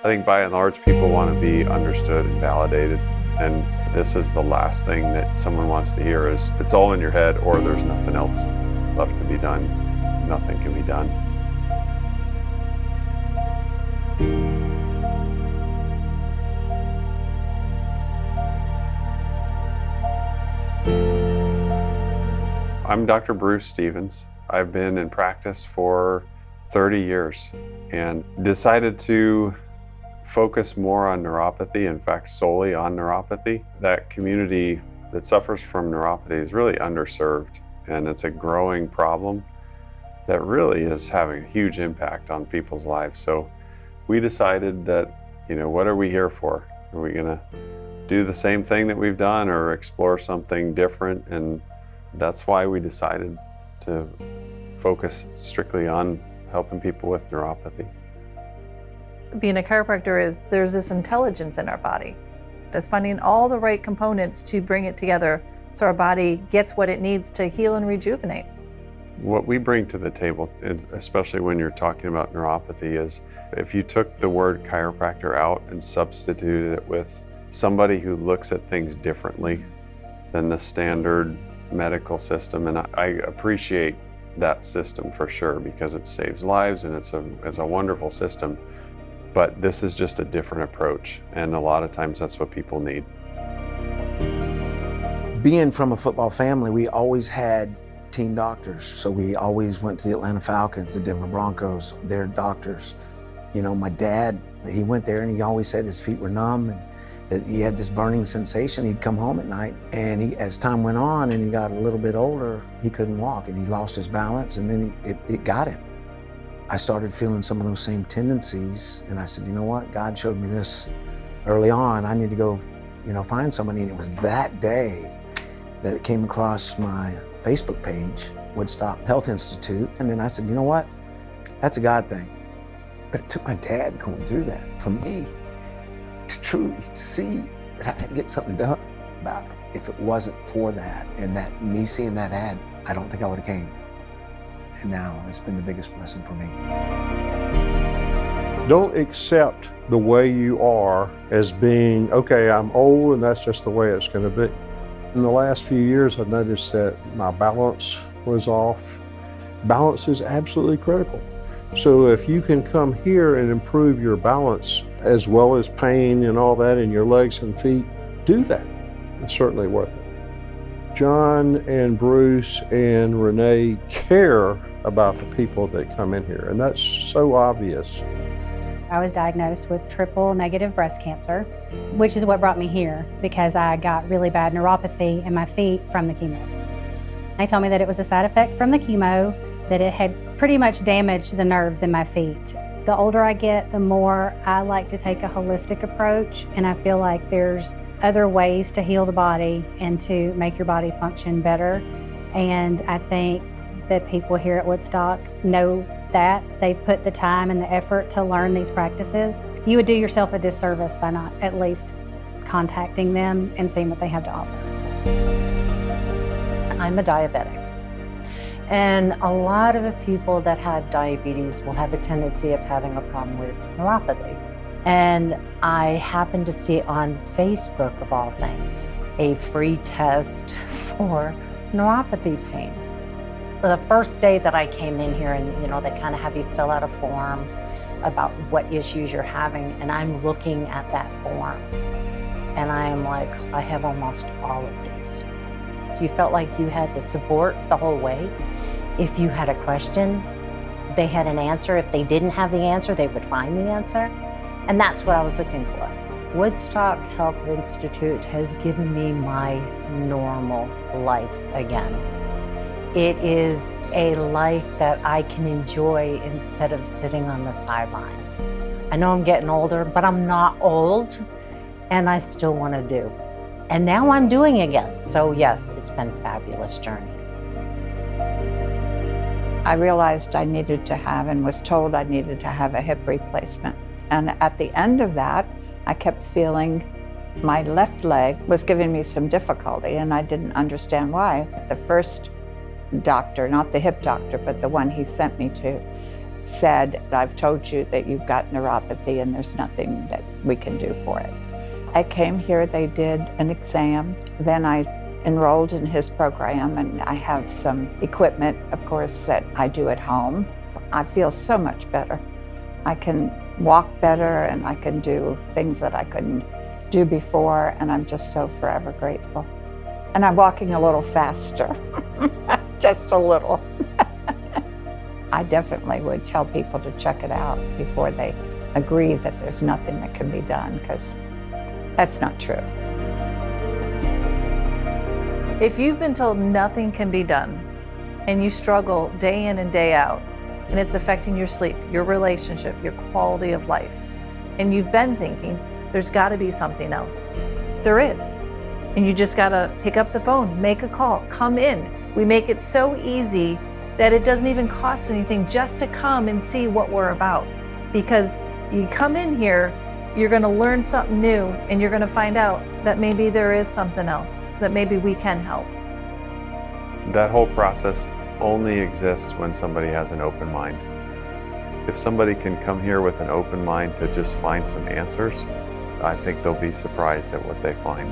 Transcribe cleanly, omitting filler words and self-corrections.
I think by and large, people want to be understood and validated. And this is the last thing that someone wants to hear is it's all in your head or there's nothing else left to be done. Nothing can be done. I'm Dr. Bruce Stevens. I've been in practice for 30 years and decided to focus more on neuropathy, in fact, solely on neuropathy. That community that suffers from neuropathy is really underserved, and it's a growing problem that really is having a huge impact on people's lives. So we decided that, what are we here for? Are we gonna do the same thing that we've done or explore something different? And that's why we decided to focus strictly on helping people with neuropathy. Being a chiropractor there's this intelligence in our body. It's finding all the right components to bring it together so our body gets what it needs to heal and rejuvenate. What we bring to the table, especially when you're talking about neuropathy, is if you took the word chiropractor out and substituted it with somebody who looks at things differently than the standard medical system, and I appreciate that system for sure because it saves lives and it's a wonderful system. But this is just a different approach, and a lot of times that's what people need. Being from a football family, we always had team doctors. So we always went to the Atlanta Falcons, the Denver Broncos, their doctors. My dad, he went there and he always said his feet were numb and that he had this burning sensation. He'd come home at night and as time went on and he got a little bit older, he couldn't walk and he lost his balance and then it got him. I started feeling some of those same tendencies and I said, you know what, God showed me this early on. I need to go, find somebody. And it was that day that it came across my Facebook page, Woodstock Health Institute. And then I said, you know what, that's a God thing. But it took my dad going through that for me to truly see that I had to get something done about it. If it wasn't for that and that me seeing that ad, I don't think I would have came. And now it's been the biggest blessing for me. Don't accept the way you are as being, okay, I'm old and that's just the way it's going to be. In the last few years, I've noticed that my balance was off. Balance is absolutely critical. So if you can come here and improve your balance as well as pain and all that in your legs and feet, do that. It's certainly worth it. John and Bruce and Renee care about the people that come in here, and that's so obvious. I was diagnosed with triple negative breast cancer, which is what brought me here because I got really bad neuropathy in my feet from the chemo. They told me that it was a side effect from the chemo, that it had pretty much damaged the nerves in my feet. The older I get, the more I like to take a holistic approach, and I feel like there's other ways to heal the body and to make your body function better. And I think that people here at Woodstock know that. They've put the time and the effort to learn these practices. You would do yourself a disservice by not at least contacting them and seeing what they have to offer. I'm a diabetic. And a lot of the people that have diabetes will have a tendency of having a problem with neuropathy. And I happened to see on Facebook, of all things, a free test for neuropathy pain. The first day that I came in here and, they kind of have you fill out a form about what issues you're having, and I'm looking at that form and I am like, I have almost all of these. You felt like you had the support the whole way. If you had a question, they had an answer. If they didn't have the answer, they would find the answer. And that's what I was looking for. Woodstock Health Institute has given me my normal life again. It is a life that I can enjoy instead of sitting on the sidelines. I know I'm getting older, but I'm not old, and I still want to do. And now I'm doing again. So yes, it's been a fabulous journey. I realized I needed to have and was told I needed to have a hip replacement. And at the end of that, I kept feeling my left leg was giving me some difficulty, and I didn't understand why. The first doctor, not the hip doctor, but the one he sent me to, said, I've told you that you've got neuropathy and there's nothing that we can do for it. I came here, they did an exam, then I enrolled in his program, and I have some equipment, of course, that I do at home. I feel so much better. I can walk better and I can do things that I couldn't do before, and I'm just so forever grateful. And I'm walking a little faster, just a little. I definitely would tell people to check it out before they agree that there's nothing that can be done, because that's not true. If you've been told nothing can be done and you struggle day in and day out, and it's affecting your sleep, your relationship, your quality of life, and you've been thinking there's got to be something else, there is. And you just got to pick up the phone, make a call, come in. We make it so easy that it doesn't even cost anything just to come and see what we're about. Because you come in here, you're going to learn something new, and you're going to find out that maybe there is something else, that maybe we can help. That whole process only exists when somebody has an open mind. If somebody can come here with an open mind to just find some answers, I think they'll be surprised at what they find.